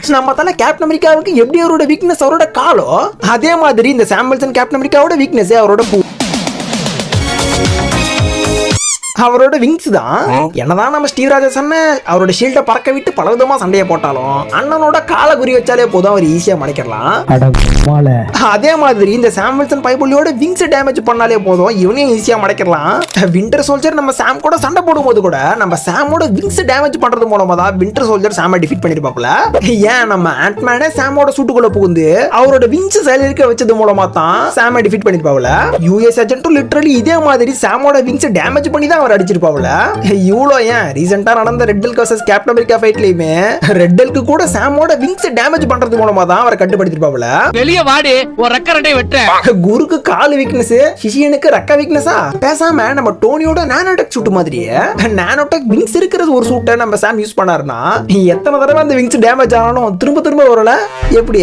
நம்ம தானே கேப்டன் அமெரிக்காவுக்கு எப்படி அவரோட வீக்னஸ் அவரோட காலோ, அதே மாதிரி இந்த சாம் வில்சன் கேப்டன் அமெரிக்காவோட வீக்னஸ் அவரோட அவரோட விங்ஸ் தான். என்னதான் நம்ம ஸ்டீவ் ராஜர்ஸ் அண்ணன் அவரோட ஷீல்ட பறக்க விட்டு பல விதமா சண்டையை போட்டாலும் அண்ணனோட கால குறி வச்சாலே போதும் அவர் ஈஸியா மடைக்கலாம். அதே மாதிரி இந்த சாம் வில்சன் பைபிளியோட விங்ஸ் டேமேஜ் பண்ணாலே போதும் இவனையும் ஈஸியா மடைக்கலாம். விண்டர் சோல்ஜர் நம்ம சாம் கூட சண்டை போடும்போது கூட நம்ம சாமோட விங்ஸ் டேமேஜ் பண்றது மூலமா தான் விண்டர் சோல்ஜர் சாம டிஃபீட் பண்ணிருப்பாப்ல. ஏன் நம்ம ஆண்ட்மேனே சாமோட சூட்டுக்குள்ள புகுந்து அவரோட விங்ஸ் செயலிழக்க வச்சது மூலமா தான் சாம டிஃபீட் பண்ணிருப்பாப்ல. யூஎஸ் ஏஜென்ட்டும் லிட்டரலி இதே மாதிரி சாமோட விங்ஸ் டேமேஜ் பண்ணி தான் அடிச்சிருப்பாவுல. இவ்வளோ ஏன் ரீசெண்டா நடந்த Red Hulk vs Captain America ஃபைட்லயுமே ரெட் ஹல்க் கூட சாமோட விங்ஸ் டேமேஜ் பண்றது மூலமா தான் அவரை கட்டுப்படுத்திருப்பாவுல. வெளிய வாடி ஒரு ரெக்க ரெண்டை வெட்ட. குருக்கு கால் வீக்னஸ், சிஷியனுக்கு ரெக்க வீக்னஸா? பேசாம நம்ம டோனியோட நானோடெக் சூட் மாதிரியே நானோடெக் விங்ஸ் இருக்கிற ஒரு சூட்டை நம்ம சாம் யூஸ் பண்ணாருன்னா எத்தனை தடவை அந்த விங்ஸ் டேமேஜ் ஆனாலும் திரும்ப திரும்ப வரல எப்படி?